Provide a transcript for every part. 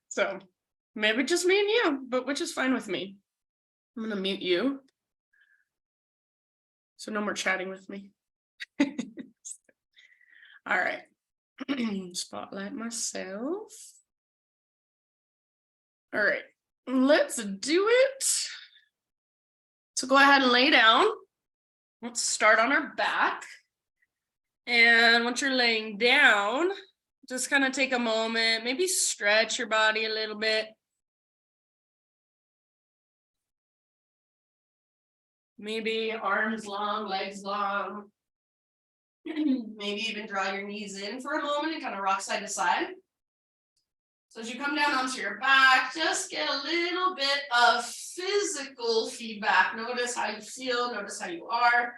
So maybe just me and you, but which is fine with me. I'm gonna mute you. So no more chatting with me. All right. Spotlight myself. All right, let's do it. So go ahead and lay down. Let's start on our back. And once you're laying down, just kind of take a moment, maybe stretch your body a little bit. Maybe arms long, legs long. Maybe even draw your knees in for a moment and kind of rock side to side. So as you come down onto your back, just get a little bit of physical feedback. Notice how you feel, notice how you are.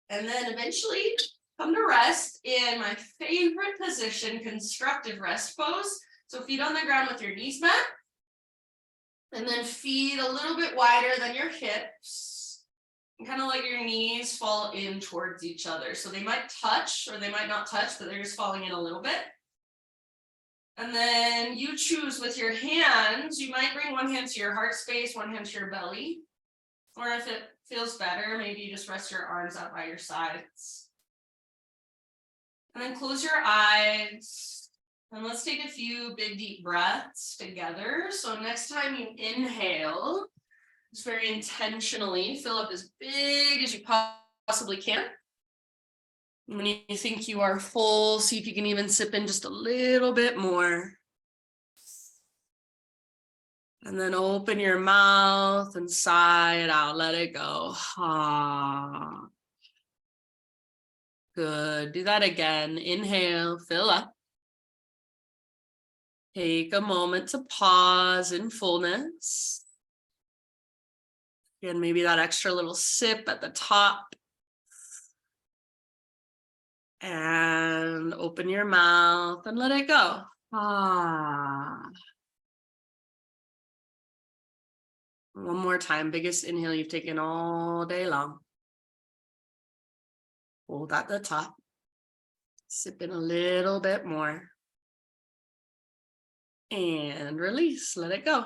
And then eventually come to rest in my favorite position, constructive rest pose. So feet on the ground with your knees bent. And then feet a little bit wider than your hips. And kind of let your knees fall in towards each other. So they might touch or they might not touch, but they're just falling in a little bit. And then you choose with your hands, you might bring one hand to your heart space, one hand to your belly. Or if it feels better, maybe you just rest your arms out by your sides. And then close your eyes. And let's take a few big deep breaths together. So next time you inhale, just very intentionally fill up as big as you possibly can. When you think you are full, see if you can even sip in just a little bit more. And then open your mouth and sigh it out. Let it go. Ah. Good. Do that again. Inhale, fill up. Take a moment to pause in fullness. Again, maybe that extra little sip at the top. And open your mouth and let it go. Ah. One more time. Biggest inhale you've taken all day long. Hold at the top. Sip in a little bit more. And release. Let it go.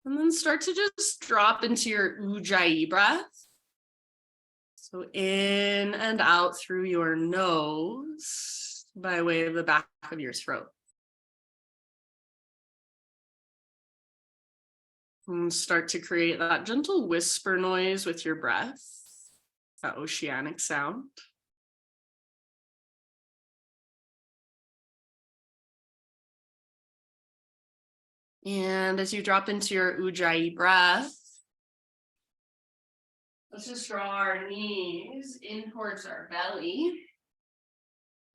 And then start to just drop into your ujjayi breath. So in and out through your nose by way of the back of your throat. And start to create that gentle whisper noise with your breath, that oceanic sound. And as you drop into your ujjayi breath, let's just draw our knees in towards our belly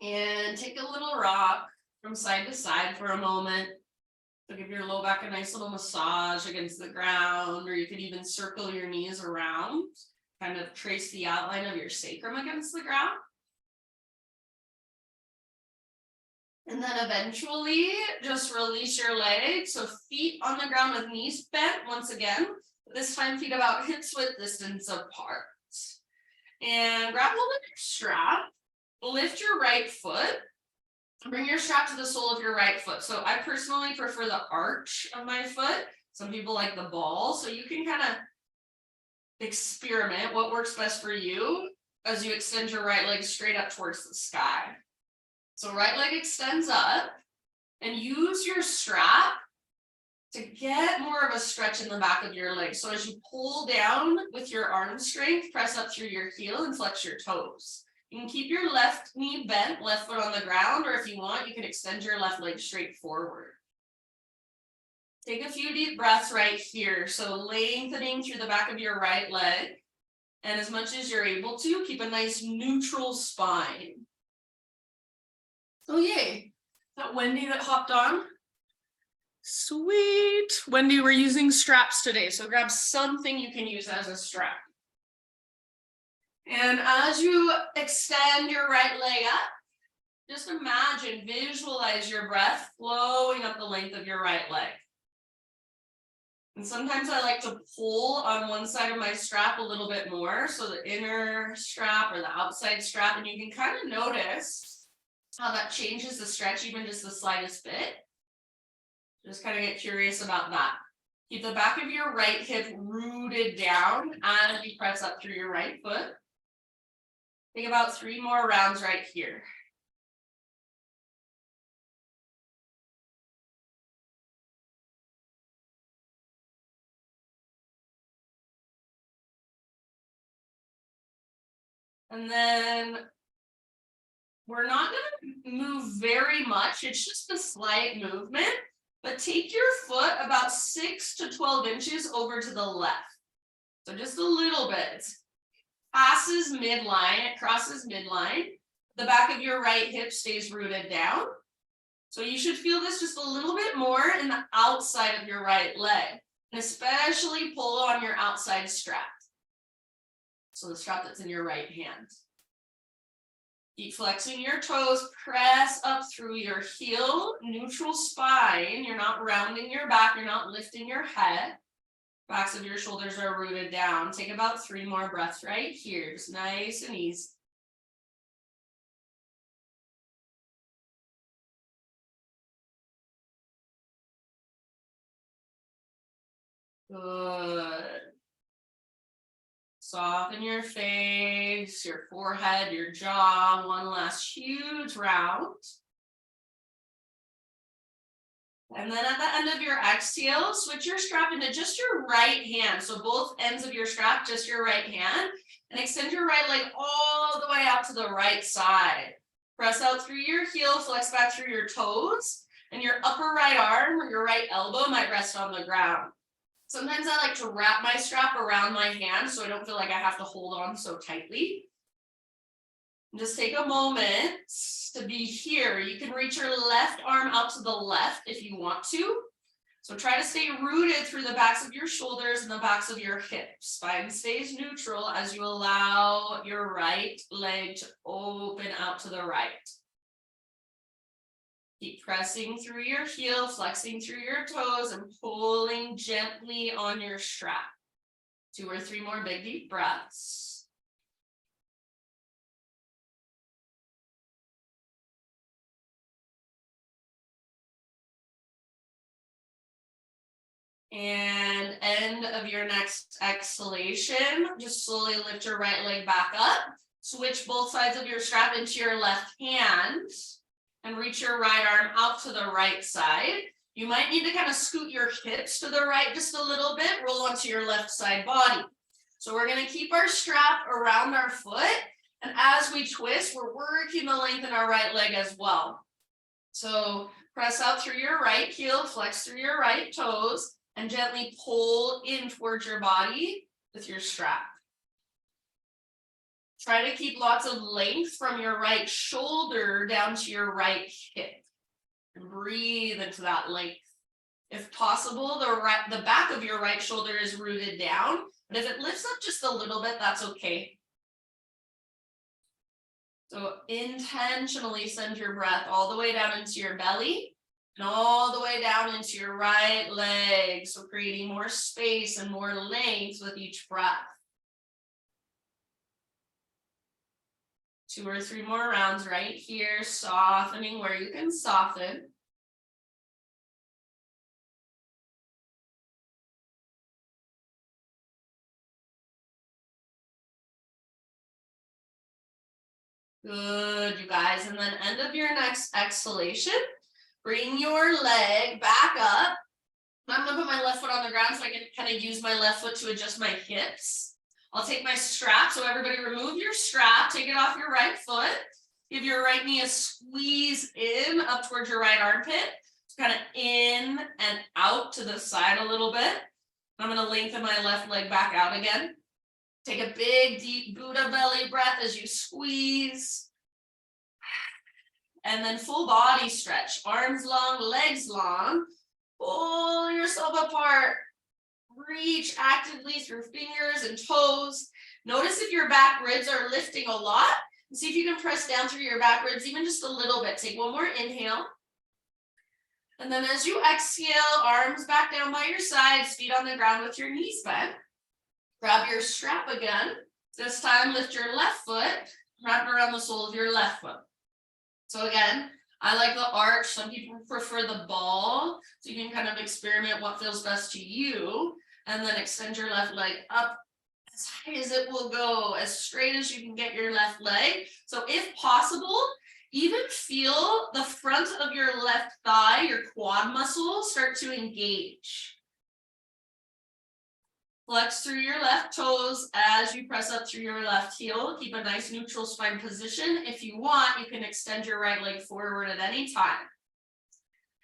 and take a little rock from side to side for a moment. So give your low back a nice little massage against the ground, or you could even circle your knees around, kind of trace the outline of your sacrum against the ground. And then eventually just release your legs. So feet on the ground with knees bent once again. This time feet about hips width distance apart. And grab hold of your strap. Lift your right foot. Bring your strap to the sole of your right foot. So I personally prefer the arch of my foot. Some people like the ball. So you can kind of experiment what works best for you as you extend your right leg straight up towards the sky. So right leg extends up and use your strap to get more of a stretch in the back of your leg. So as you pull down with your arm strength, press up through your heel and flex your toes. You can keep your left knee bent, left foot on the ground, or if you want, you can extend your left leg straight forward. Take a few deep breaths right here. So lengthening through the back of your right leg. And as much as you're able to, keep a nice neutral spine. Oh, yay. Is that Wendy that hopped on? Sweet. Wendy, we're using straps today, so grab something you can use as a strap. And as you extend your right leg up, just imagine, visualize your breath flowing up the length of your right leg. And sometimes I like to pull on one side of my strap a little bit more, so the inner strap or the outside strap, and you can kind of notice how that changes the stretch even just the slightest bit. Just kind of get curious about that. Keep the back of your right hip rooted down as you press up through your right foot. Take about 3 more rounds right here. And then we're not going to move very much. It's just a slight movement, but take your foot about 6 to 12 inches over to the left. So just a little bit. Passes midline, it crosses midline. The back of your right hip stays rooted down. So you should feel this just a little bit more in the outside of your right leg, and especially pull on your outside strap. So the strap that's in your right hand. Keep flexing your toes, press up through your heel, neutral spine. You're not rounding your back, you're not lifting your head. Backs of your shoulders are rooted down. Take about 3 more breaths right here, just nice and easy. Good. Soften your face, your forehead, your jaw. One last huge round. And then at the end of your exhale, switch your strap into just your right hand. So both ends of your strap, just your right hand. And extend your right leg all the way out to the right side. Press out through your heel, flex back through your toes. And your upper right arm or your right elbow might rest on the ground. Sometimes I like to wrap my strap around my hand so I don't feel like I have to hold on so tightly. Just take a moment to be here. You can reach your left arm out to the left if you want to. So try to stay rooted through the backs of your shoulders and the backs of your hips. Spine stays neutral as you allow your right leg to open out to the right. Keep pressing through your heel, flexing through your toes, and pulling gently on your strap. 2 or 3 more big deep breaths. And end of your next exhalation, just slowly lift your right leg back up. Switch both sides of your strap into your left hand. And reach your right arm out to the right side. You might need to kind of scoot your hips to the right just a little bit, roll onto your left side body. So we're going to keep our strap around our foot. And as we twist, we're working to lengthen our right leg as well. So press out through your right heel, flex through your right toes, and gently pull in towards your body with your strap. Try to keep lots of length from your right shoulder down to your right hip. And breathe into that length. If possible, the back of your right shoulder is rooted down, but if it lifts up just a little bit, that's okay. So intentionally send your breath all the way down into your belly and all the way down into your right leg. So creating more space and more length with each breath. 2 or 3 more rounds right here, softening where you can soften. Good, you guys. And then end of your next exhalation, bring your leg back up. I'm gonna put my left foot on the ground so I can kind of use my left foot to adjust my hips. I'll take my strap. So everybody remove your strap, take it off your right foot. Give your right knee a squeeze in up towards your right armpit. Kind of in and out to the side a little bit. I'm going to lengthen my left leg back out again. Take a big, deep Buddha belly breath as you squeeze. And then full body stretch. Arms long, legs long. Pull yourself apart. Reach actively through fingers and toes. Notice if your back ribs are lifting a lot. And see if you can press down through your back ribs even just a little bit. Take one more inhale. And then as you exhale, arms back down by your sides, feet on the ground with your knees bent. Grab your strap again. This time lift your left foot, wrap it around the sole of your left foot. So again, I like the arch. Some people prefer the ball. So you can kind of experiment what feels best to you. And then extend your left leg up as high as it will go, as straight as you can get your left leg. So if possible, even feel the front of your left thigh, your quad muscles start to engage. Flex through your left toes as you press up through your left heel. Keep a nice neutral spine position. If you want, you can extend your right leg forward at any time.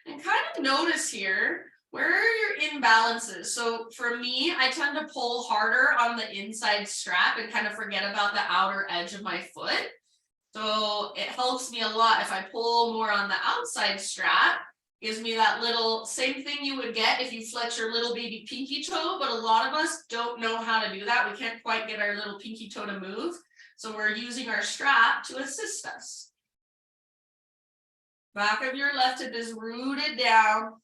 And kind of notice here, where are your imbalances? So for me, I tend to pull harder on the inside strap and kind of forget about the outer edge of my foot. So it helps me a lot if I pull more on the outside strap. Gives me that little same thing you would get if you flex your little baby pinky toe, but a lot of us don't know how to do that. We can't quite get our little pinky toe to move. So we're using our strap to assist us. Back of your left hip is rooted down.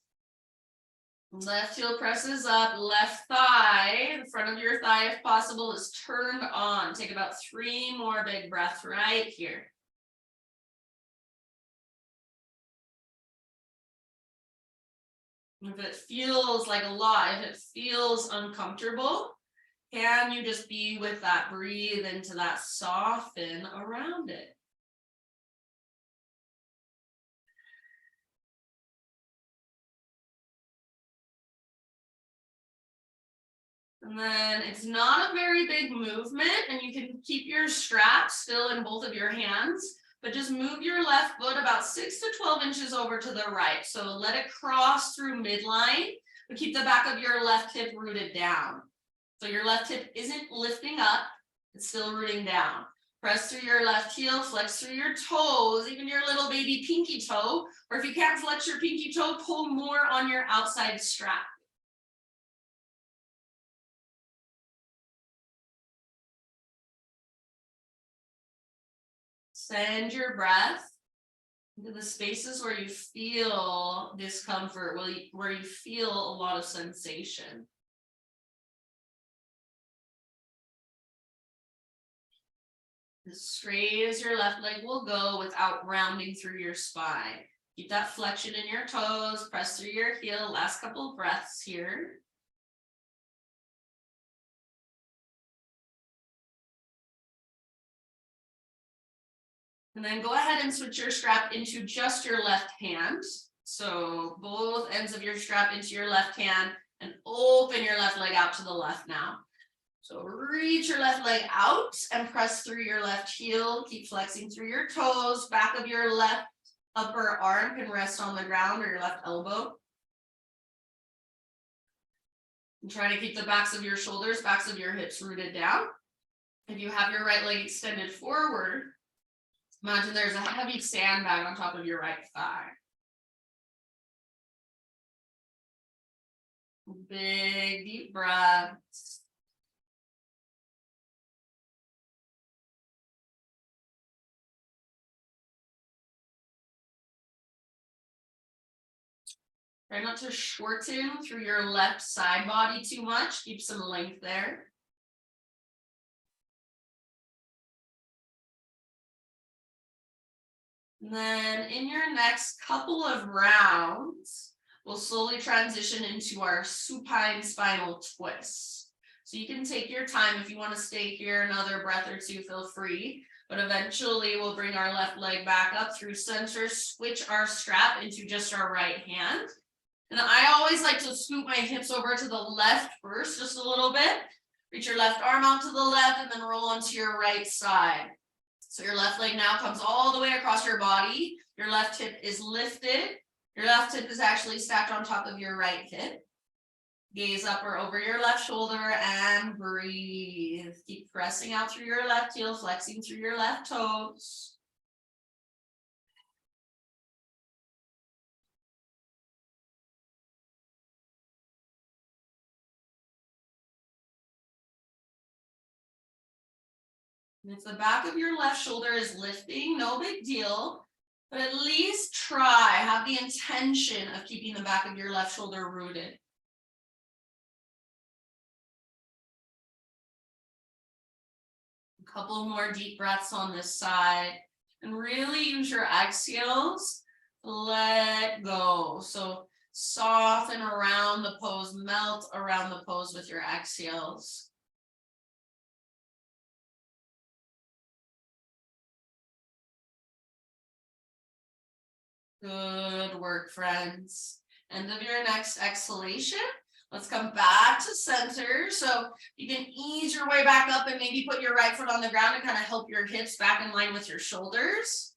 Left heel presses up, left thigh, the front of your thigh if possible is turned on. Take about 3 more big breaths right here. If it feels like a lot, if it feels uncomfortable, can you just be with that, breathe into that, soften around it. And then it's not a very big movement, and you can keep your strap still in both of your hands, but just move your left foot about 6 to 12 inches over to the right. So let it cross through midline, but keep the back of your left hip rooted down. So your left hip isn't lifting up, it's still rooting down. Press through your left heel, flex through your toes, even your little baby pinky toe, or if you can't flex your pinky toe, pull more on your outside strap. Send your breath into the spaces where you feel discomfort, where you feel a lot of sensation. As straight as your left leg will go without rounding through your spine. Keep that flexion in your toes, press through your heel. Last couple of breaths here. And then go ahead and switch your strap into just your left hand. So both ends of your strap into your left hand and open your left leg out to the left now. So reach your left leg out and press through your left heel. Keep flexing through your toes. Back of your left upper arm can rest on the ground or your left elbow. And try to keep the backs of your shoulders, backs of your hips rooted down. If you have your right leg extended forward, imagine there's a heavy sandbag on top of your right thigh. Big, deep breaths. Try not to shorten through your left side body too much. Keep some length there. And then in your next couple of rounds, we'll slowly transition into our supine spinal twist. So you can take your time. If you want to stay here another breath or two, feel free. But eventually we'll bring our left leg back up through center, switch our strap into just our right hand. And I always like to scoop my hips over to the left first, just a little bit. Reach your left arm out to the left and then roll onto your right side. So your left leg now comes all the way across your body. Your left hip is lifted. Your left hip is actually stacked on top of your right hip. Gaze up or over your left shoulder and breathe. Keep pressing out through your left heel, flexing through your left toes. And if the back of your left shoulder is lifting, no big deal. But at least try, have the intention of keeping the back of your left shoulder rooted. A couple more deep breaths on this side, and really use your exhales to let go. So soften around the pose, melt around the pose with your exhales. Good work, friends. End of your next exhalation. Let's come back to center. So you can ease your way back up and maybe put your right foot on the ground to kind of help your hips back in line with your shoulders.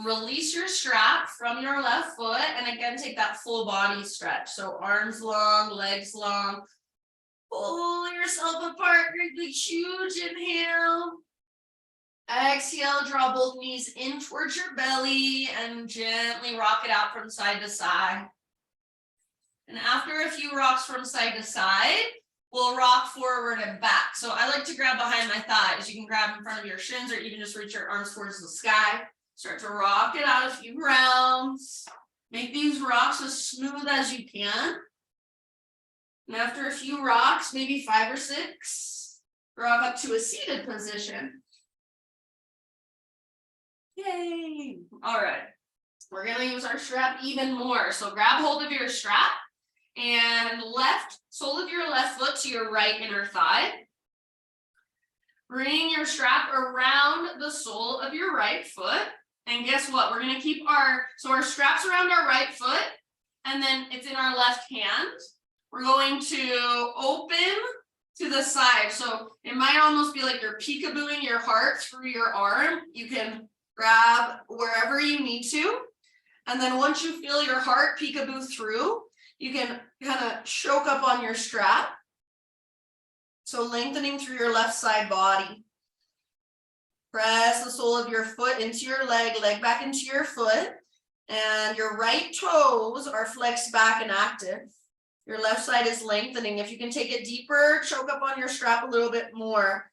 Release your strap from your left foot, and again, take that full body stretch. So arms long, legs long. Pull yourself apart, great big huge inhale. Exhale, draw both knees in towards your belly and gently rock it out from side to side. And after a few rocks from side to side, we'll rock forward and back. So I like to grab behind my thighs. You can grab in front of your shins or even just reach your arms towards the sky. Start to rock it out a few rounds. Make these rocks as smooth as you can. And after a few rocks, maybe 5 or 6, rock up to a seated position. Yay! All right, we're gonna use our strap even more. So grab hold of your strap and left sole of your left foot to your right inner thigh. Bring your strap around the sole of your right foot. And guess what? We're gonna keep our strap's around our right foot, and then it's in our left hand. We're going to open to the side. So it might almost be like you're peekabooing your heart through your arm. You can grab wherever you need to. And then once you feel your heart peekaboo through, you can kind of choke up on your strap. So lengthening through your left side body. Press the sole of your foot into your leg back into your foot. And your right toes are flexed back and active. Your left side is lengthening. If you can take it deeper, choke up on your strap a little bit more.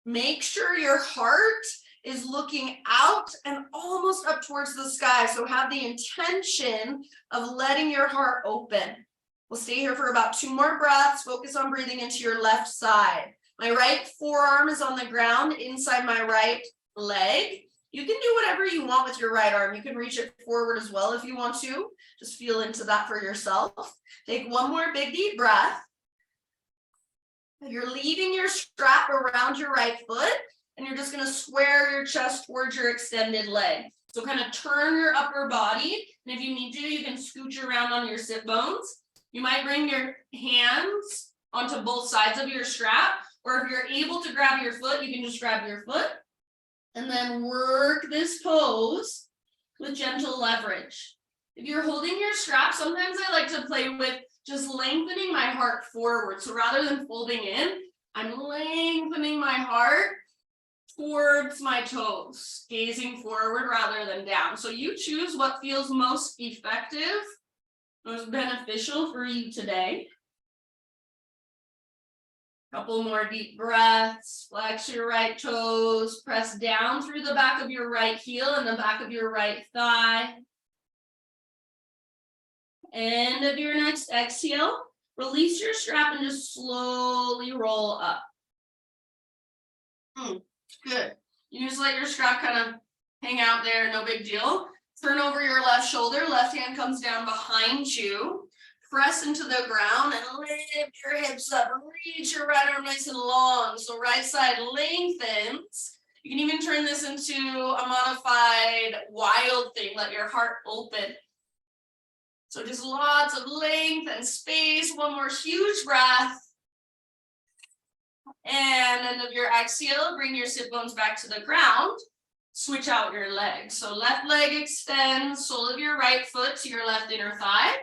Make sure your heart is looking out and almost up towards the sky. So have the intention of letting your heart open. We'll stay here for about 2 more breaths. Focus on breathing into your left side. My right forearm is on the ground inside my right leg. You can do whatever you want with your right arm. You can reach it forward as well if you want to. Just feel into that for yourself. Take 1 more big deep breath. You're leaving your strap around your right foot, and you're just going to square your chest towards your extended leg. So kind of turn your upper body, and if you need to, you can scooch around on your sit bones. You might bring your hands onto both sides of your strap, or if you're able to grab your foot, you can just grab your foot. And then work this pose with gentle leverage. If you're holding your strap, sometimes I like to play with just lengthening my heart forward. So rather than folding in, I'm lengthening my heart towards my toes, gazing forward rather than down. So you choose what feels most effective, most beneficial for you today. Couple more deep breaths. Flex your right toes. Press down through the back of your right heel and the back of your right thigh. End of your next exhale. Release your strap and just slowly roll up. Good. You just let your strap kind of hang out there, no big deal. Turn over your left shoulder. Left hand comes down behind you. Press into the ground and lift your hips up. Reach your right arm nice and long. So right side lengthens. You can even turn this into a modified wild thing. Let your heart open. So just lots of length and space. 1 more huge breath. And end of your exhale, bring your sit bones back to the ground. Switch out your legs. So left leg extends, sole of your right foot to your left inner thigh.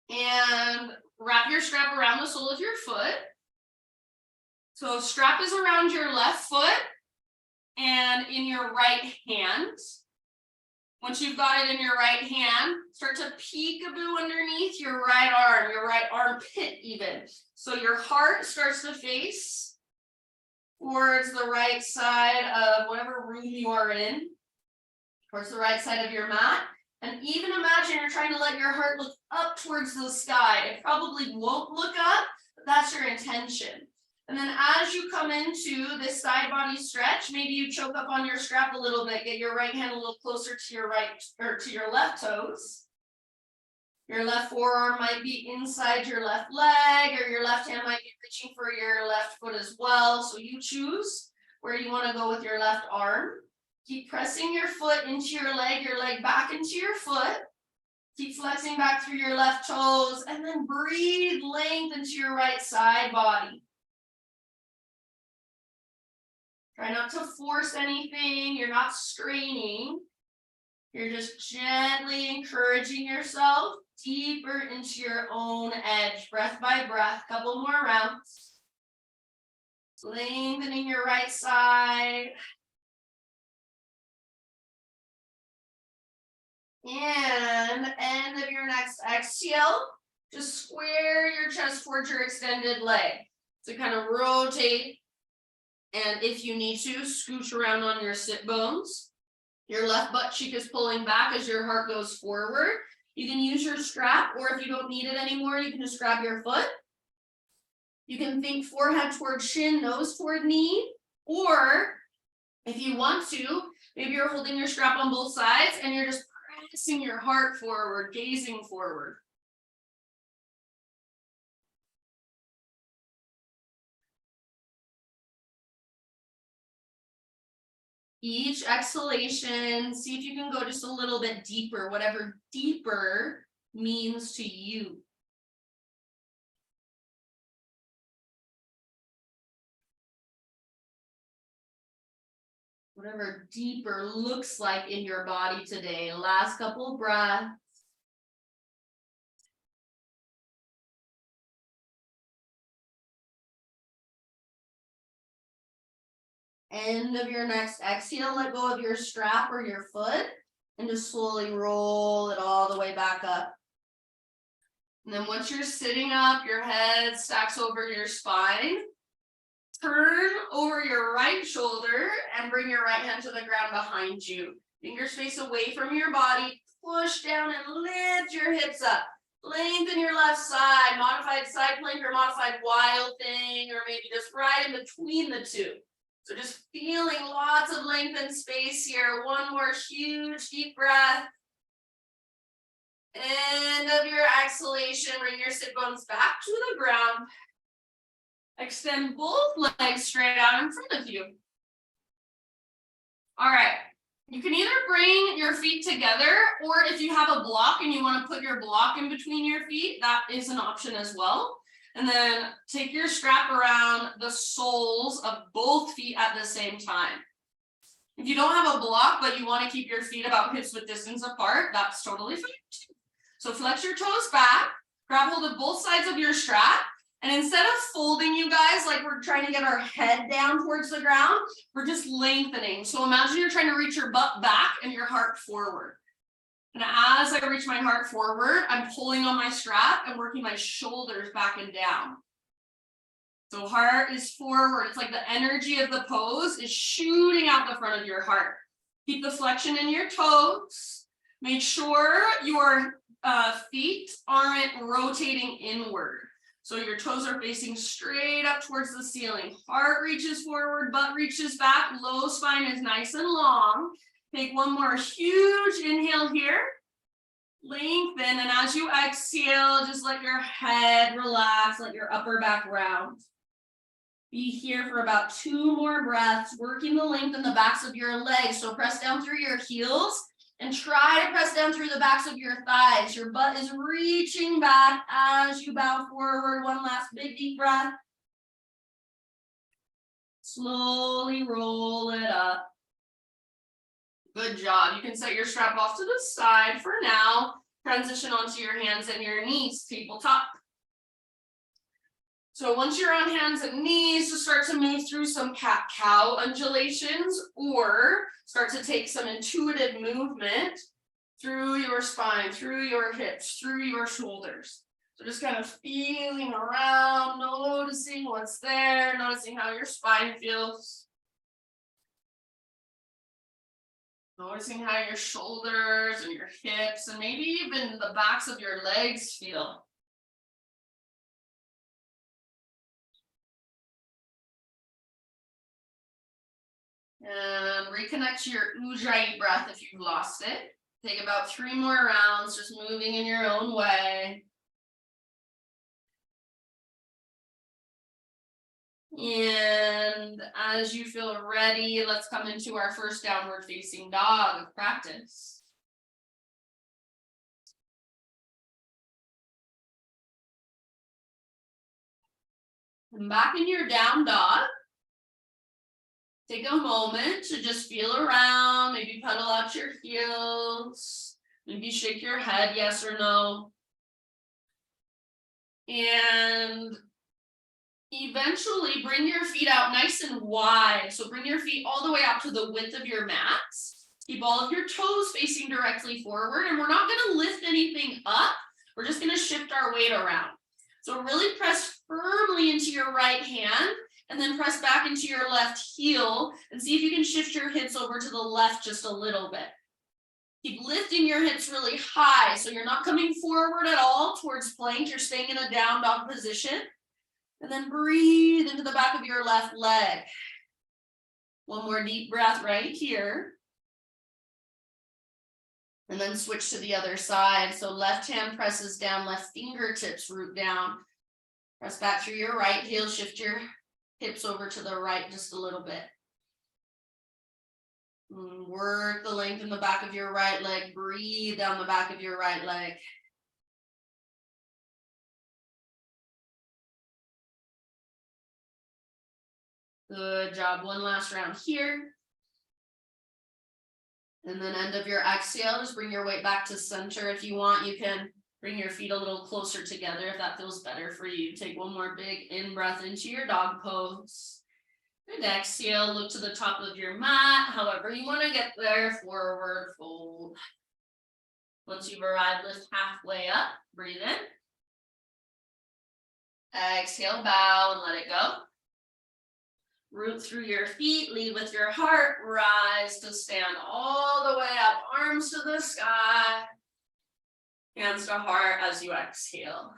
And wrap your strap around the sole of your foot. So strap is around your left foot and in your right hand. Once you've got it in your right hand, start to peekaboo underneath your right armpit even. So your heart starts to face towards the right side of whatever room you are in. towards the right side of your mat. And even imagine you're trying to let your heart look up towards the sky. It probably won't look up, but that's your intention. And then as you come into this side body stretch, maybe you choke up on your strap a little bit, get your right hand a little closer to your right or to your left toes. Your left forearm might be inside your left leg, or your left hand might be reaching for your left foot as well. So you choose where you want to go with your left arm. Keep pressing your foot into your leg back into your foot. Keep flexing back through your left toes, and then breathe length into your right side body. Try not to force anything. You're not straining. You're just gently encouraging yourself deeper into your own edge, breath by breath. Couple more rounds. Lengthening your right side. And end of your next exhale, just square your chest towards your extended leg. So kind of rotate. And if you need to, scooch around on your sit bones. Your left butt cheek is pulling back as your heart goes forward. You can use your strap, or if you don't need it anymore, you can just grab your foot. You can think forehead toward shin, nose toward knee, or if you want to, maybe you're holding your strap on both sides and you're just pressing your heart forward, gazing forward. Each exhalation, see if you can go just a little bit deeper, whatever deeper means to you. Whatever deeper looks like in your body today. Last couple breaths. End of your next exhale, let go of your strap or your foot and just slowly roll it all the way back up. And then once you're sitting up, your head stacks over your spine. Turn over your right shoulder and bring your right hand to the ground behind you. Fingers face away from your body. Push down and lift your hips up. Lengthen your left side, modified side plank or modified wild thing, or maybe just right in between the two. So just feeling lots of lengthened space here. One more huge deep breath. End of your exhalation, bring your sit bones back to the ground. Extend both legs straight out in front of you. All right. You can either bring your feet together, or if you have a block and you want to put your block in between your feet, that is an option as well. And then take your strap around the soles of both feet at the same time. If you don't have a block, but you want to keep your feet about hips width distance apart, that's totally fine too. So flex your toes back, grab hold of both sides of your strap, and instead of folding, you guys, like we're trying to get our head down towards the ground, we're just lengthening. So imagine you're trying to reach your butt back and your heart forward. And as I reach my heart forward, I'm pulling on my strap and working my shoulders back and down. So heart is forward. It's like the energy of the pose is shooting out the front of your heart. Keep the flexion in your toes. Make sure your feet aren't rotating inward. So your toes are facing straight up towards the ceiling. Heart reaches forward, butt reaches back. Low spine is nice and long. Take one more huge inhale here. Lengthen, and as you exhale, just let your head relax, let your upper back round. Be here for about 2 more breaths, working the length in the backs of your legs. So press down through your heels and try to press down through the backs of your thighs. Your butt is reaching back as you bow forward. One last big deep breath. Slowly roll it up. Good job. You can set your strap off to the side for now. Transition onto your hands and your knees, tabletop. So once you're on hands and knees, just start to move through some cat-cow undulations, or start to take some intuitive movement through your spine, through your hips, through your shoulders. So just kind of feeling around, noticing what's there, noticing how your spine feels. Noticing how your shoulders and your hips and maybe even the backs of your legs feel. And reconnect to your ujjayi breath if you've lost it. Take about 3 more rounds, just moving in your own way. And as you feel ready, let's come into our first downward facing dog practice. And back in your down dog, take a moment to just feel around, maybe pedal out your heels, maybe shake your head, yes or no. And eventually bring your feet out nice and wide. So bring your feet all the way out to the width of your mat. Keep all of your toes facing directly forward, and we're not going to lift anything up. We're just going to shift our weight around. So really press firmly into your right hand and then press back into your left heel and see if you can shift your hips over to the left just a little bit. Keep lifting your hips really high so you're not coming forward at all towards plank. You're staying in a down dog position. And then breathe into the back of your left leg. One more deep breath right here. And then switch to the other side. So left hand presses down, left fingertips root down. Press back through your right heel, shift your hips over to the right just a little bit. Work the length in the back of your right leg. Breathe down the back of your right leg. Good job. One last round here. And then end of your exhale, just bring your weight back to center. If you want, you can bring your feet a little closer together if that feels better for you. Take one more big in-breath into your dog pose. And exhale, look to the top of your mat. However you want to get there, forward fold. Once you've arrived, lift halfway up. Breathe in. Exhale, bow and let it go. Root through your feet, lead with your heart, rise to stand all the way up, arms to the sky, hands to heart as you exhale.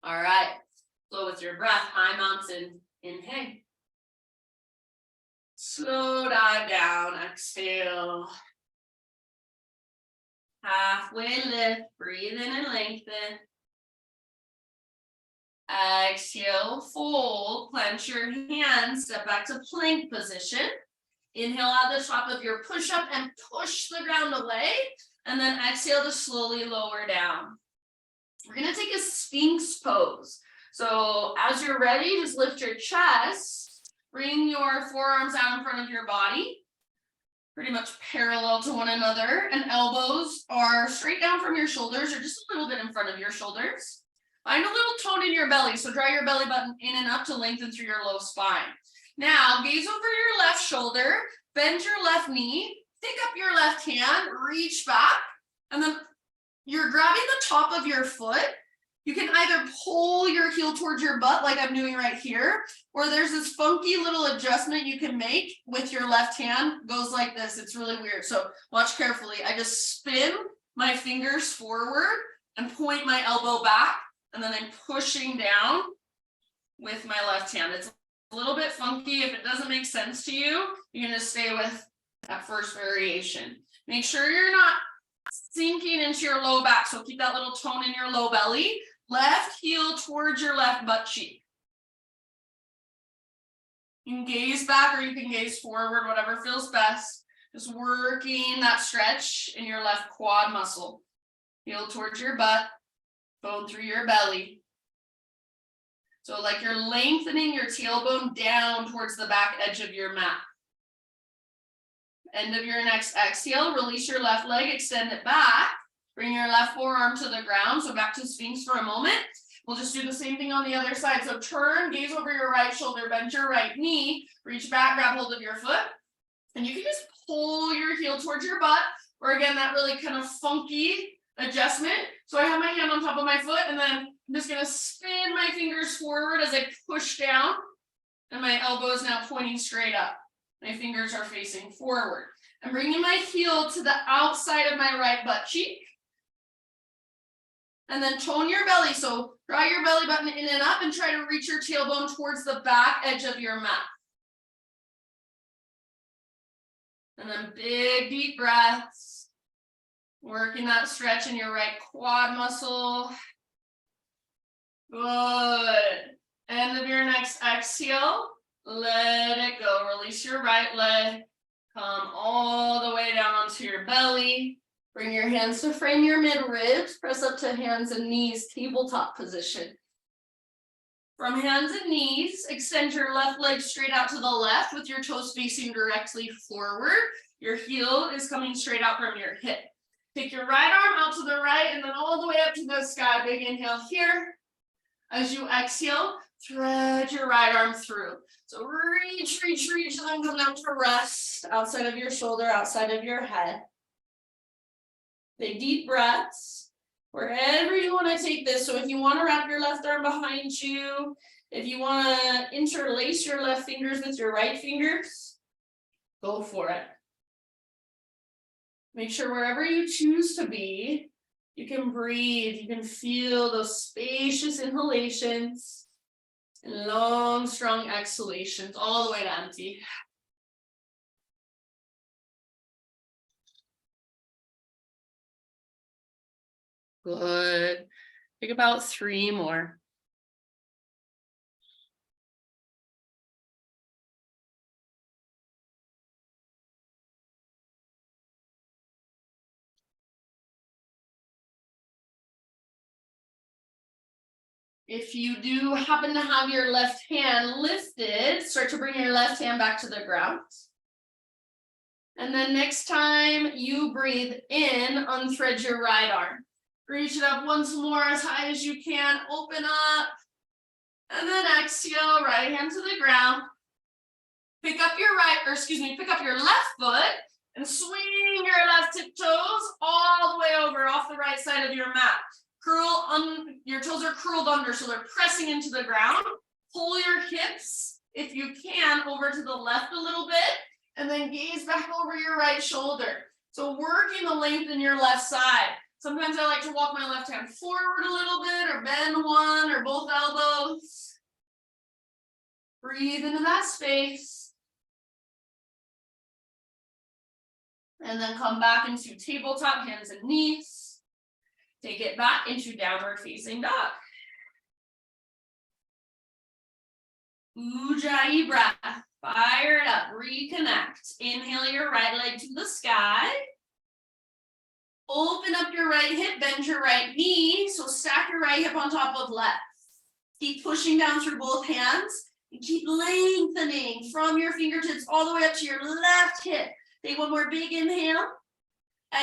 All right, flow with your breath, high mountain, inhale. Slow dive down, exhale. Halfway lift, breathe in and lengthen. Exhale, fold, clench your hands, step back to plank position. Inhale at the top of your push-up and push the ground away. And then exhale to slowly lower down. We're going to take a Sphinx pose. So as you're ready, just lift your chest. Bring your forearms out in front of your body. Pretty much parallel to one another. And elbows are straight down from your shoulders or just a little bit in front of your shoulders. Find a little tone in your belly, so draw your belly button in and up to lengthen through your low spine. Now, gaze over your left shoulder, bend your left knee, pick up your left hand, reach back, and then you're grabbing the top of your foot. You can either pull your heel towards your butt like I'm doing right here, or there's this funky little adjustment you can make with your left hand. Goes like this. It's really weird. So watch carefully. I just spin my fingers forward and point my elbow back. And then I'm pushing down with my left hand. It's a little bit funky. If it doesn't make sense to you, you're going to stay with that first variation. Make sure you're not sinking into your low back. So keep that little tone in your low belly. Left heel towards your left butt cheek. You can gaze back or you can gaze forward, whatever feels best. Just working that stretch in your left quad muscle. Heel towards your butt. Bone through your belly. So like you're lengthening your tailbone down towards the back edge of your mat. End of your next exhale, release your left leg, extend it back. Bring your left forearm to the ground. So back to Sphinx for a moment. We'll just do the same thing on the other side. So turn, gaze over your right shoulder, bend your right knee, reach back, grab hold of your foot. And you can just pull your heel towards your butt. Or again, that really kind of funky adjustment. So I have my hand on top of my foot and then I'm just going to spin my fingers forward as I push down and my elbow is now pointing straight up. My fingers are facing forward. I'm bringing my heel to the outside of my right butt cheek. And then tone your belly. So draw your belly button in and up and try to reach your tailbone towards the back edge of your mat. And then big deep breaths. Working that stretch in your right quad muscle. Good. End of your next exhale. Let it go. Release your right leg. Come all the way down onto your belly. Bring your hands to frame your mid-ribs. Press up to hands and knees, tabletop position. From hands and knees, extend your left leg straight out to the left with your toes facing directly forward. Your heel is coming straight out from your hip. Take your right arm out to the right and then all the way up to the sky. Big inhale here. As you exhale, thread your right arm through. So reach, reach, reach, and then come down to rest outside of your shoulder, outside of your head. Take deep breaths, wherever you want to take this. So if you want to wrap your left arm behind you, if you want to interlace your left fingers with your right fingers, go for it. Make sure wherever you choose to be, you can breathe, you can feel those spacious inhalations and long, strong exhalations all the way to empty. Good. Take about 3 more. If you do happen to have your left hand lifted, start to bring your left hand back to the ground. And then next time you breathe in, unthread your right arm. Reach it up once more as high as you can, open up. And then exhale, right hand to the ground. Pick up your pick up your left foot and swing your left tiptoes all the way over off the right side of your mat. Your toes are curled under, so they're pressing into the ground. Pull your hips, if you can, over to the left a little bit, and then gaze back over your right shoulder. So working the length in your left side. Sometimes I like to walk my left hand forward a little bit, or bend one or both elbows. Breathe into that space. And then come back into tabletop, hands and knees. Take it back into downward facing dog. Ujjayi breath. Fire it up. Reconnect. Inhale your right leg to the sky. Open up your right hip. Bend your right knee. So stack your right hip on top of left. Keep pushing down through both hands. And keep lengthening from your fingertips all the way up to your left hip. Take one more big inhale.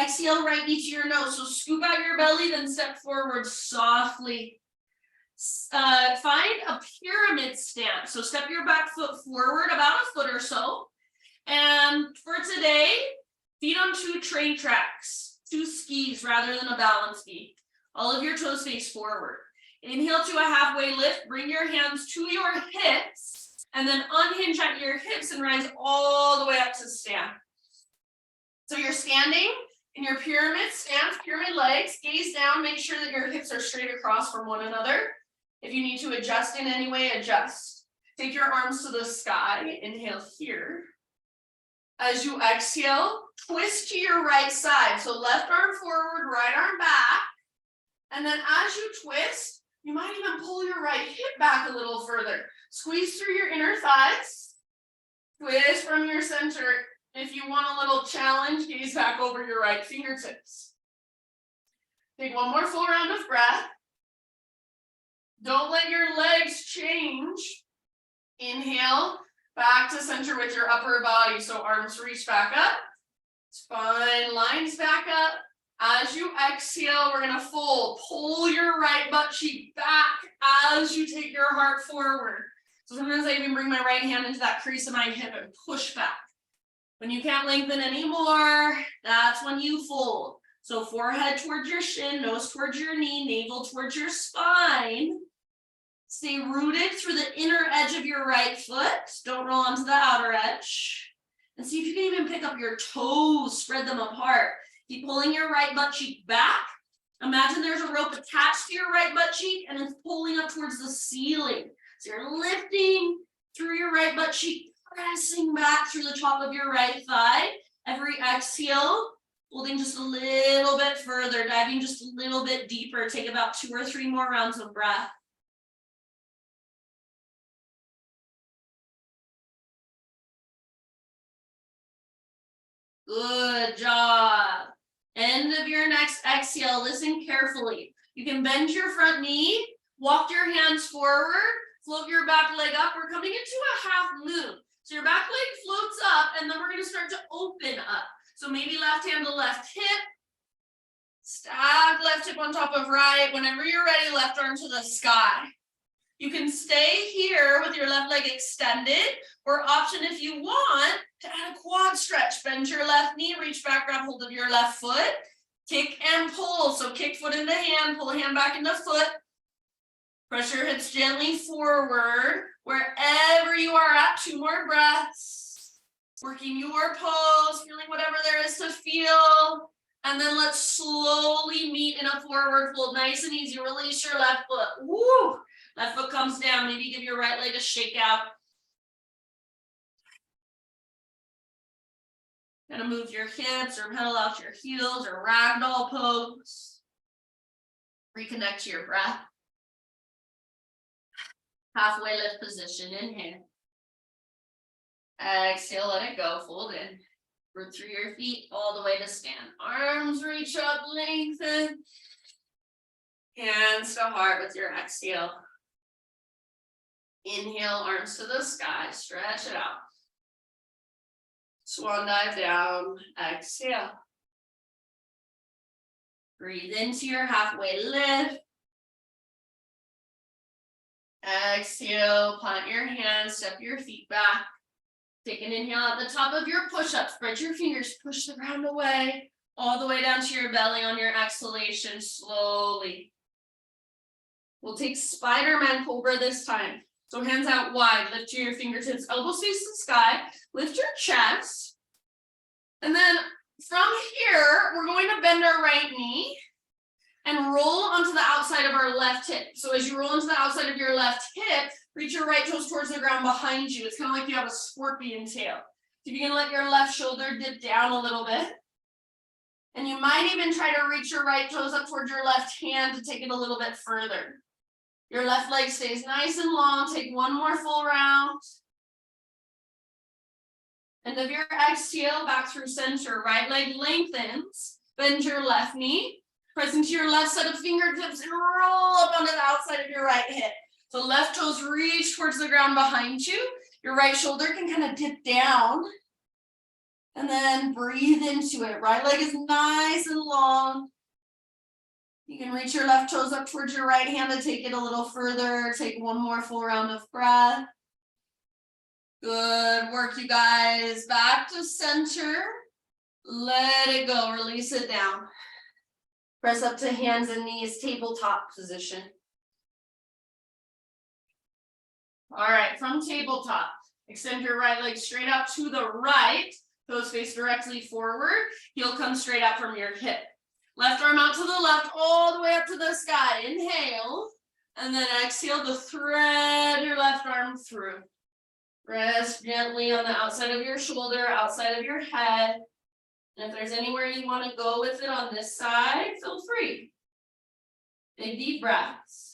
Exhale, right knee to your nose. So scoop out your belly, then step forward softly. Find a pyramid stance. So step your back foot forward about a foot or so. And for today, feet on 2 train tracks, 2 skis rather than a balance ski. All of your toes face forward. Inhale to a halfway lift. Bring your hands to your hips and then unhinge at your hips and rise all the way up to stand. So you're standing in your pyramid stance, pyramid legs, gaze down, make sure that your hips are straight across from one another. If you need to adjust in any way, adjust. Take your arms to the sky, inhale here. As you exhale, twist to your right side. So left arm forward, right arm back. And then as you twist, you might even pull your right hip back a little further. Squeeze through your inner thighs. Twist from your center. If you want a little challenge, gaze back over your right fingertips. Take one more full round of breath. Don't let your legs change. Inhale, back to center with your upper body. So arms reach back up. Spine lines back up. As you exhale, we're going to fold. Pull your right butt cheek back as you take your heart forward. So sometimes I even bring my right hand into that crease of my hip and push back. When you can't lengthen anymore, that's when you fold. So forehead towards your shin, nose towards your knee, navel towards your spine. Stay rooted through the inner edge of your right foot. Don't roll onto the outer edge. And see if you can even pick up your toes, spread them apart. Keep pulling your right butt cheek back. Imagine there's a rope attached to your right butt cheek and it's pulling up towards the ceiling. So you're lifting through your right butt cheek, pressing back through the top of your right thigh. Every exhale, holding just a little bit further, diving just a little bit deeper. Take about 2 or 3 more rounds of breath. Good job. End of your next exhale, listen carefully. You can bend your front knee, walk your hands forward, float your back leg up. We're coming into a half moon. So your back leg floats up and then we're gonna start to open up. So maybe left hand to left hip, stack left hip on top of right. Whenever you're ready, left arm to the sky. You can stay here with your left leg extended, or option if you want to add a quad stretch. Bend your left knee, reach back, grab hold of your left foot, kick and pull. So kick foot into hand, pull hand back into foot. Press your hips gently forward. Wherever you are at, 2 more breaths. Working your pose, feeling whatever there is to feel. And then let's slowly meet in a forward fold. Nice and easy. Release your left foot. Woo! Left foot comes down. Maybe give your right leg a shake out. Gonna move your hips or pedal out your heels or ragdoll pose. Reconnect to your breath. Halfway lift position, inhale. Exhale, let it go, fold in. Root through your feet all the way to stand. Arms reach up, lengthen. Hands to heart with your exhale. Inhale, arms to the sky, stretch it out. Swan dive down, exhale. Breathe into your halfway lift. Exhale, plant your hands, step your feet back. Take an inhale at the top of your push-up. Spread your fingers, push the ground away, all the way down to your belly on your exhalation, slowly. We'll take Spider-Man Cobra this time. So hands out wide, lift to your fingertips, elbows face the sky, lift your chest. And then from here, we're going to bend our right knee and roll onto the outside of our left hip. So as you roll into the outside of your left hip, reach your right toes towards the ground behind you. It's kind of like you have a scorpion tail. So you can let your left shoulder dip down a little bit. And you might even try to reach your right toes up towards your left hand to take it a little bit further. Your left leg stays nice and long. Take 1 more full round. End of your exhale, back through center. Right leg lengthens. Bend your left knee. Press into your left set of fingertips and roll up onto the outside of your right hip. So left toes reach towards the ground behind you. Your right shoulder can kind of dip down. And then breathe into it. Right leg is nice and long. You can reach your left toes up towards your right hand to take it a little further. Take 1 more full round of breath. Good work, you guys. Back to center. Let it go. Release it down. Press up to hands and knees, tabletop position. All right, from tabletop, extend your right leg straight out to the right. Toes face directly forward. Heel comes straight out from your hip. Left arm out to the left, all the way up to the sky. Inhale, and then exhale to thread your left arm through. Rest gently on the outside of your shoulder, outside of your head. And if there's anywhere you want to go with it on this side, feel free. Big deep breaths.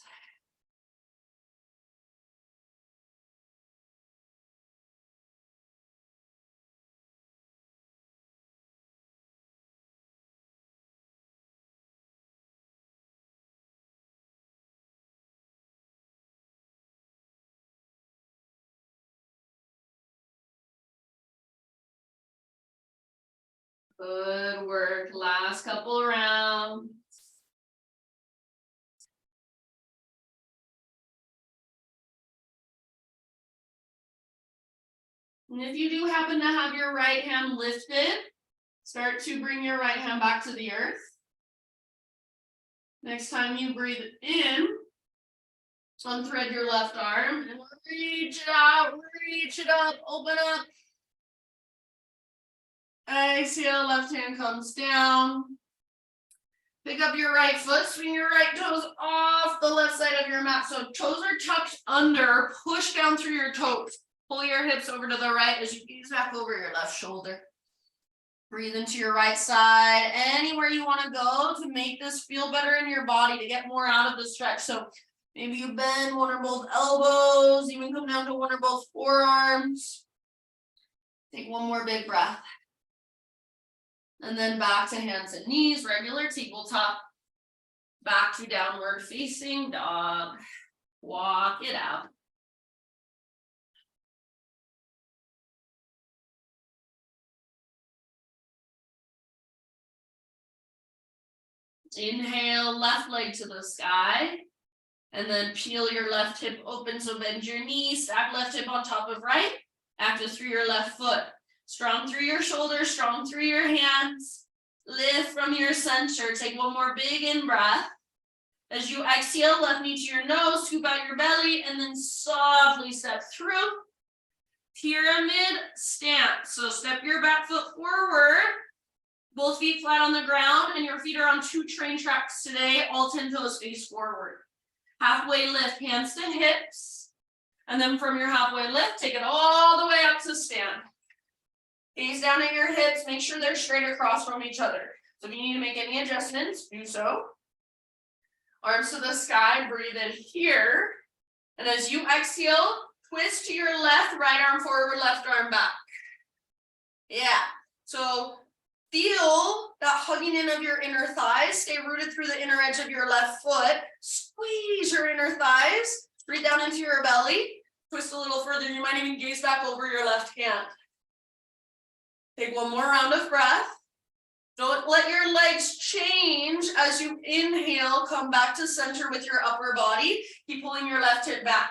Good work. Last couple rounds. And if you do happen to have your right hand lifted, start to bring your right hand back to the earth. Next time you breathe in, unthread your left arm and reach it out, reach it up, open up. Exhale, left hand comes down. Pick up your right foot, swing your right toes off the left side of your mat. So toes are tucked under, push down through your toes. Pull your hips over to the right as you gaze back over your left shoulder. Breathe into your right side, anywhere you want to go to make this feel better in your body, to get more out of the stretch. So maybe you bend one or both elbows, even come down to one or both forearms. Take one more big breath. And then back to hands and knees, regular tabletop. Back to downward facing dog. Walk it out. Inhale, left leg to the sky. And then peel your left hip open, so bend your knee, stack left hip on top of right. Active through your left foot. Strong through your shoulders, strong through your hands. Lift from your center. Take one more big in breath. As you exhale, left knee to your nose, scoop out your belly, and then softly step through. Pyramid stance. So step your back foot forward. Both feet flat on the ground, and your feet are on 2 train tracks today. All 10 toes face forward. Halfway lift, hands to hips. And then from your halfway lift, take it all the way up to stand. Gaze down at your hips, make sure they're straight across from each other. So if you need to make any adjustments, do so. Arms to the sky, breathe in here. And as you exhale, twist to your left, right arm forward, left arm back. Yeah, so feel that hugging in of your inner thighs. Stay rooted through the inner edge of your left foot. Squeeze your inner thighs, breathe down into your belly. Twist a little further, you might even gaze back over your left hand. Take one more round of breath. Don't let your legs change as you inhale. Come back to center with your upper body. Keep pulling your left hip back.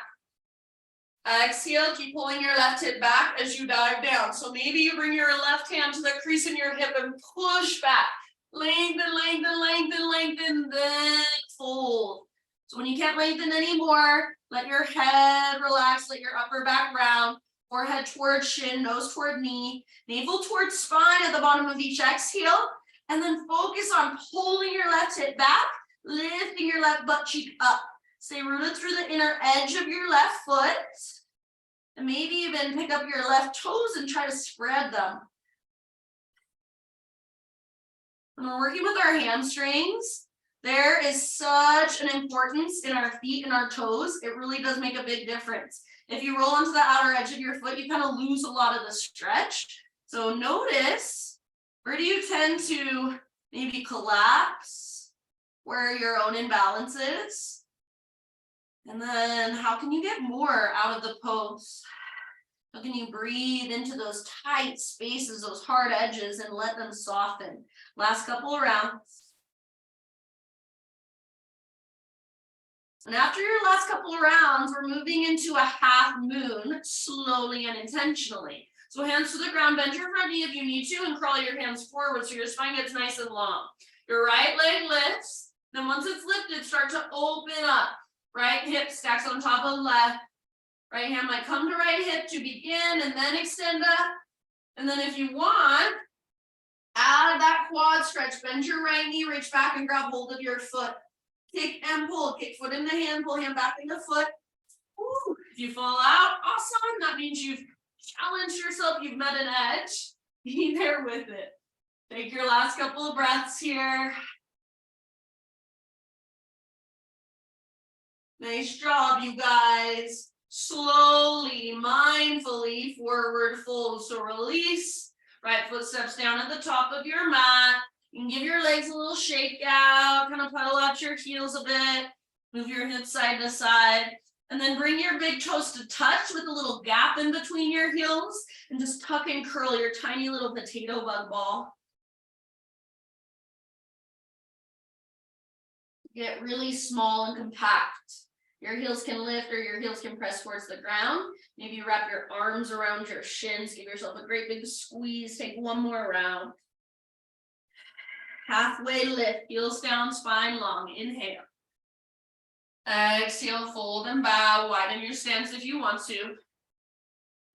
Exhale, keep pulling your left hip back as you dive down. So maybe you bring your left hand to the crease in your hip and push back. Lengthen, lengthen, lengthen, lengthen, then fold. So when you can't lengthen anymore, let your head relax, let your upper back round. Forehead towards shin, nose toward knee, navel towards spine at the bottom of each exhale, and then focus on pulling your left hip back, lifting your left butt cheek up. Stay rooted through the inner edge of your left foot, and maybe even pick up your left toes and try to spread them. When we're working with our hamstrings, there is such an importance in our feet and our toes. It really does make a big difference. If you roll onto the outer edge of your foot, you kind of lose a lot of the stretch. So notice, where do you tend to maybe collapse? Where your own imbalance is? And then how can you get more out of the pose? How can you breathe into those tight spaces, those hard edges, and let them soften? Last couple of rounds. And after your last couple of rounds, we're moving into a half moon, slowly and intentionally. So hands to the ground, bend your front knee if you need to, and crawl your hands forward so your spine gets nice and long. Your right leg lifts. Then once it's lifted, start to open up. Right hip stacks on top of left. Right hand might come to right hip to begin, and then extend up. And then if you want, add that quad stretch. Bend your right knee, reach back and grab hold of your foot. Kick and pull, kick foot into hand, pull hand back into foot. Woo. If you fall out, awesome. That means you've challenged yourself, you've met an edge. Be there with it. Take your last couple of breaths here. Nice job, you guys. Slowly, mindfully, forward fold. So release, right foot steps down at the top of your mat. You can give your legs a little shake out, kind of pedal out your heels a bit, move your hips side to side, and then bring your big toes to touch with a little gap in between your heels, and just tuck and curl your tiny little potato bug ball. Get really small and compact. Your heels can lift or your heels can press towards the ground. Maybe wrap your arms around your shins, give yourself a great big squeeze. Take one more round. Halfway lift, heels down, spine long. Inhale. Exhale, fold and bow. Widen your stance if you want to.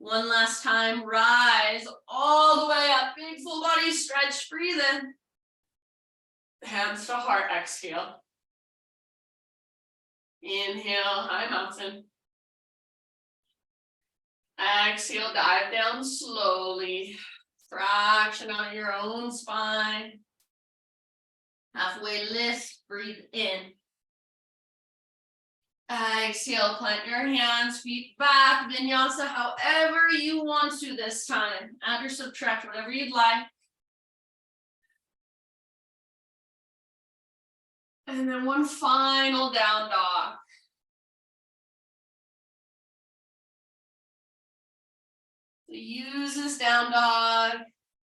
One last time, rise all the way up, big full body stretch, breathe in. Hands to heart, exhale. Inhale, high mountain. Exhale, dive down slowly. Fraction on your own spine. Halfway lift, breathe in. Exhale, plant your hands, feet back, vinyasa however you want to this time. Add or subtract, whatever you'd like. And then one final down dog. So use this down dog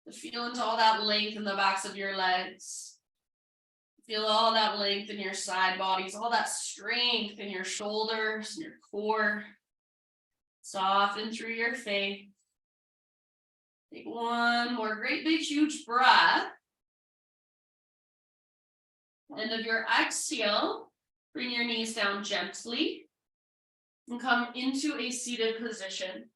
to feel into all that length in the backs of your legs. Feel all that length in your side bodies, all that strength in your shoulders, and your core. Soften through your face. Take one more great big huge breath. End of your exhale, bring your knees down gently and come into a seated position.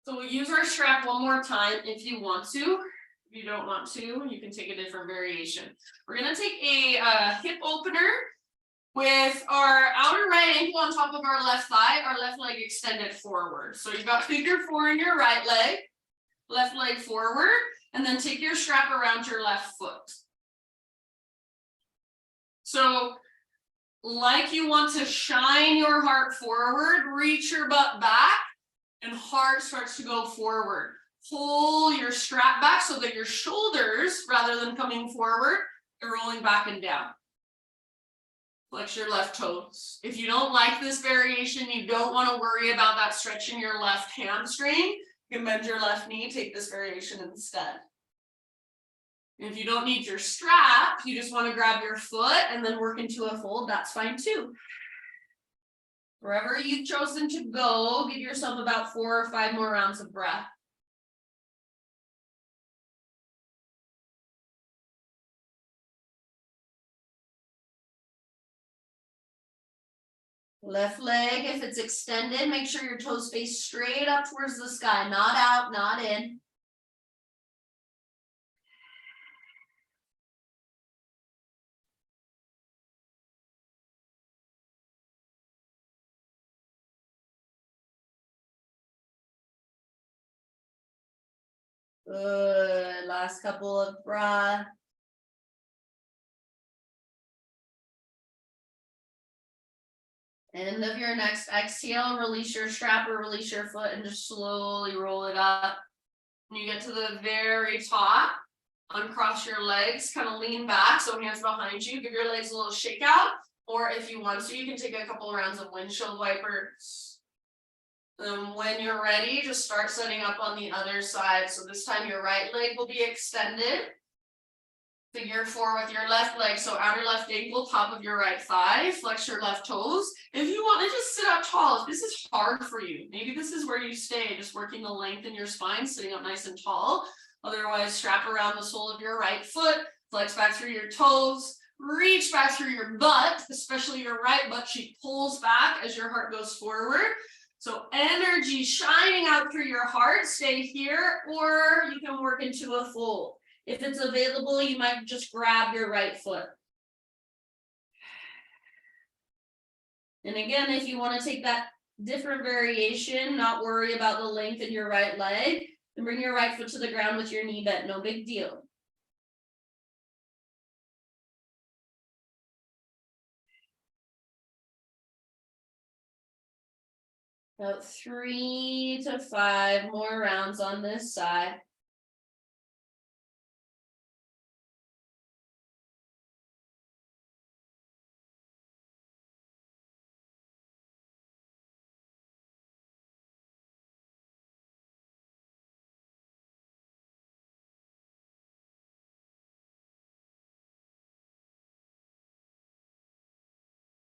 So we'll use our strap one more time if you want to. If you don't want to, you can take a different variation. We're going to take a hip opener with our outer right ankle on top of our left thigh, our left leg extended forward. So you've got figure 4 in your right leg, left leg forward, and then take your strap around your left foot. So like you want to shine your heart forward, reach your butt back, and heart starts to go forward. Pull your strap back so that your shoulders, rather than coming forward, are rolling back and down. Flex your left toes. If you don't like this variation, you don't want to worry about that stretching your left hamstring, you can bend your left knee, take this variation instead. If you don't need your strap, you just want to grab your foot and then work into a fold, that's fine too. Wherever you've chosen to go, give yourself about 4 or 5 more rounds of breath. Left leg, if it's extended, make sure your toes face straight up towards the sky, not out, not in. Good, last couple of breaths. End of your next exhale, release your strap or release your foot and just slowly roll it up. When you get to the very top, uncross your legs, kind of lean back, so hands behind you, give your legs a little shake out, or if you want to, you can take a couple rounds of windshield wipers. When you're ready, just start setting up on the other side. So this time your right leg will be extended. Figure 4 with your left leg, so outer left ankle, top of your right thigh, flex your left toes. If you want to just sit up tall, if this is hard for you, maybe this is where you stay, just working the length in your spine, sitting up nice and tall. Otherwise, strap around the sole of your right foot, flex back through your toes, reach back through your butt, especially your right butt cheek pulls back as your heart goes forward. So energy shining out through your heart, stay here, or you can work into a fold. If it's available, you might just grab your right foot. And again, if you want to take that different variation, not worry about the length in your right leg, and bring your right foot to the ground with your knee bent, no big deal. About 3 to 5 more rounds on this side.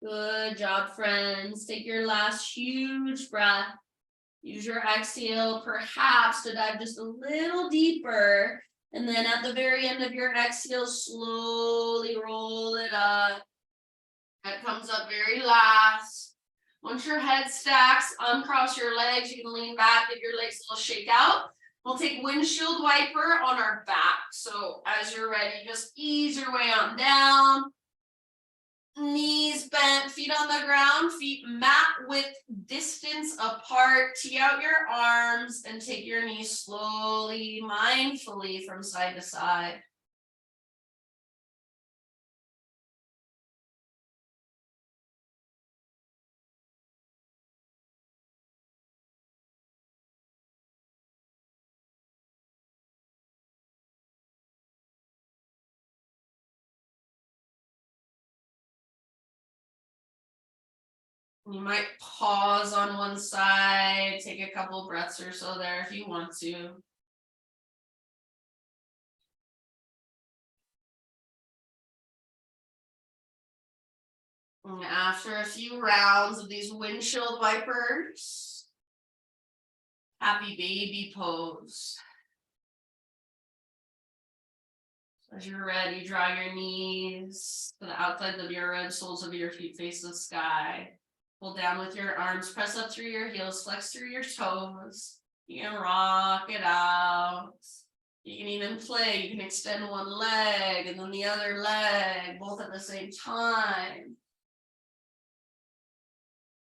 Good job, friends. Take your last huge breath. Use your exhale, perhaps, to dive just a little deeper. And then at the very end of your exhale, slowly roll it up. That comes up very last. Once your head stacks, uncross your legs. You can lean back, give your legs a little shake out. We'll take windshield wiper on our back. So as you're ready, just ease your way on down. Knees bent, feet on the ground, feet mat width distance apart. Tee out your arms and take your knees slowly, mindfully from side to side. You might pause on one side, take a couple breaths or so there if you want to. And after a few rounds of these windshield wipers, happy baby pose. As you're ready, draw your knees to the outsides of your ribs, soles of your feet face the sky. Pull down with your arms, press up through your heels, flex through your toes. You can rock it out. You can even play. You can extend one leg and then the other leg, both at the same time.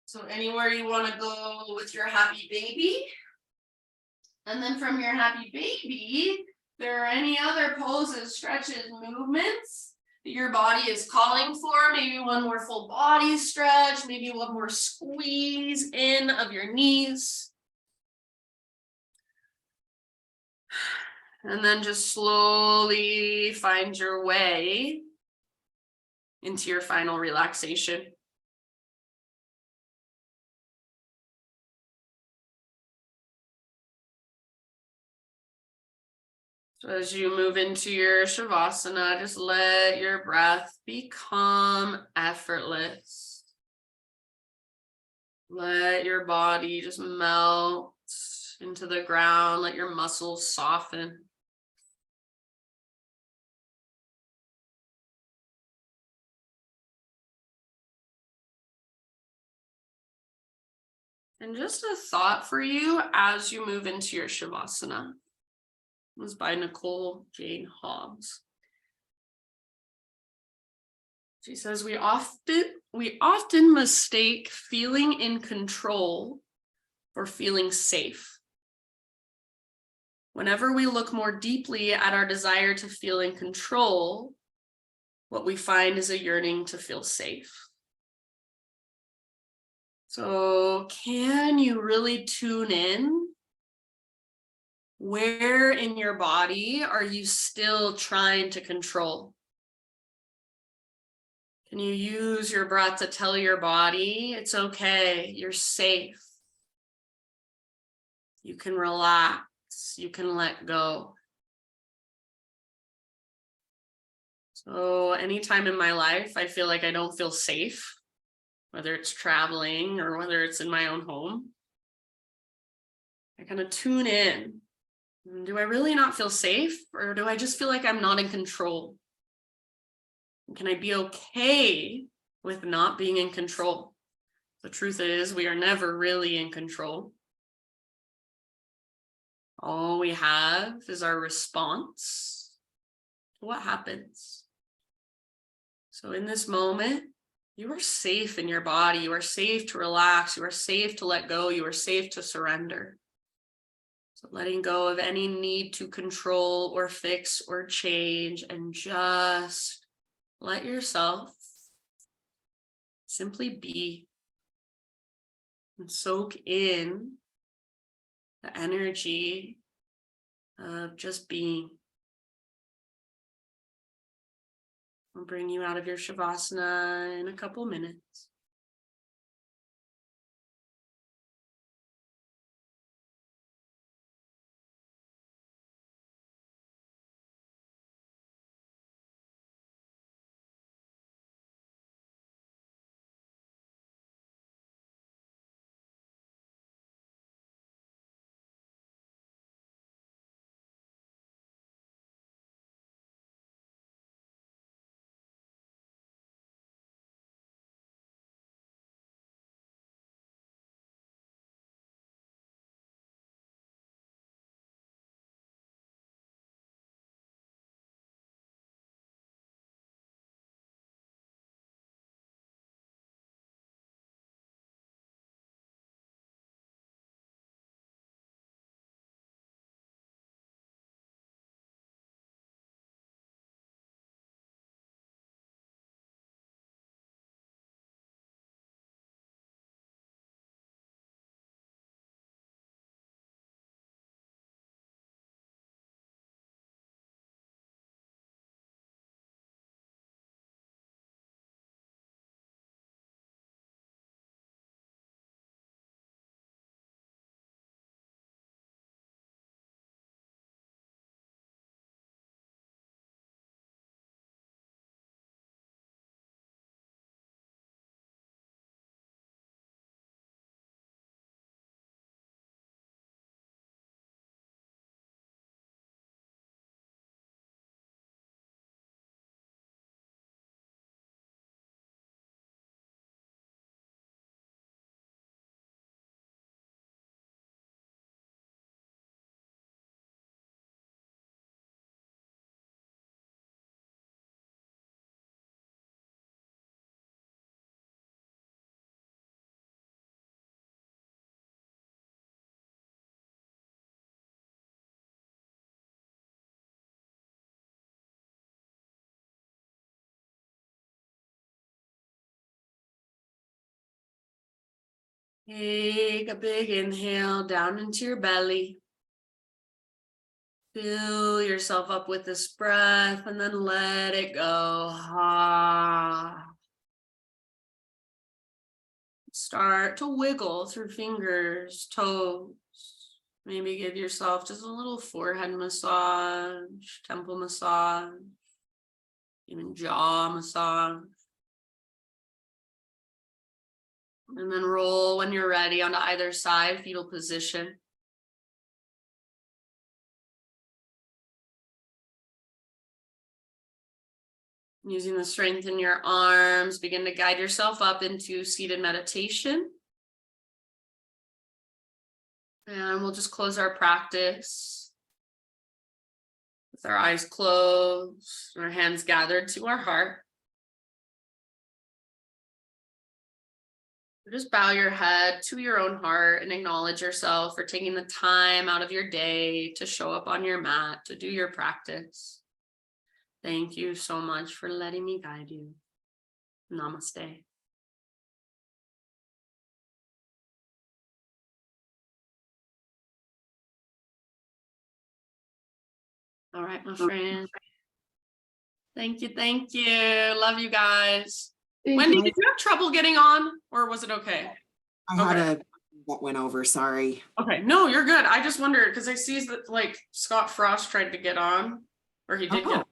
So anywhere you want to go with your happy baby. And then from your happy baby, there are any other poses, stretches, movements that your body is calling for. Maybe one more full body stretch, maybe one more squeeze in of your knees. And then just slowly find your way into your final relaxation. So as you move into your Shavasana, just let your breath become effortless. Let your body just melt into the ground. Let your muscles soften. And just a thought for you as you move into your Shavasana. It was by Nicole Jane Hobbs. She says, we often mistake feeling in control for feeling safe. Whenever we look more deeply at our desire to feel in control, what we find is a yearning to feel safe. So can you really tune in? Where in your body are you still trying to control? Can you use your breath to tell your body, it's okay, you're safe. You can relax, you can let go. So anytime in my life, I feel like I don't feel safe, whether it's traveling or whether it's in my own home, I kind of tune in. Do I really not feel safe, or do I just feel like I'm not in control? Can I be okay with not being in control? The truth is, we are never really in control. All we have is our response to what happens. So in this moment, you are safe in your body. You are safe to relax. You are safe to let go. You are safe to surrender. So letting go of any need to control or fix or change, and just let yourself simply be and soak in the energy of just being. I'll bring you out of your Shavasana in a couple minutes. Take a big inhale down into your belly. Fill yourself up with this breath and then let it go. Start to wiggle through fingers, toes. Maybe give yourself just a little forehead massage, temple massage, even jaw massage. And then roll when you're ready onto either side, fetal position. Using the strength in your arms, begin to guide yourself up into seated meditation. And we'll just close our practice with our eyes closed, and our hands gathered to our heart. Just bow your head to your own heart and acknowledge yourself for taking the time out of your day to show up on your mat, to do your practice. Thank you so much for letting me guide you. Namaste. All right, my friend. Thank you. Thank you. Love you guys. Wendy, did you have trouble getting on or was it okay? I had a that went over, sorry. Okay, no, you're good. I just wondered because I see that like Scott Frost tried to get on, or he did get on,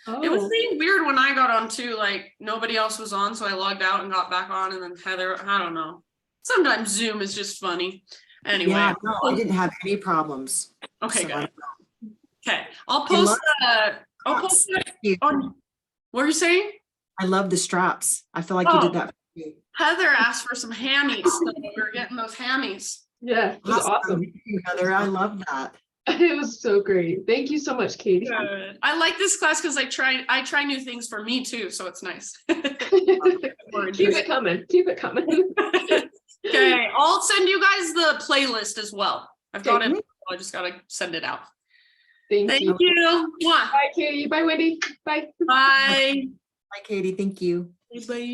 but it was being weird when I got on too. Like nobody else was on, so I logged out and got back on, and then Heather, I don't know. Sometimes Zoom is just funny. Anyway, yeah, no, I didn't have any problems. Okay, so good. Okay, I'll post I'll post it on. What are you saying? I love the straps. I feel like you did that for me. Heather asked for some hammies, so we're getting those hammies. Yeah, it was awesome. Heather, I love that. It was so great. Thank you so much, Katie. Good. I like this class because I try new things for me too, so it's nice. Keep it coming. Keep it coming. Okay, I'll send you guys the playlist as well. I've got it. I just gotta send it out. Thank you. Mwah. Bye, Katie. Bye, Wendy. Bye. Bye. Bye, Katie. Thank you. Bye.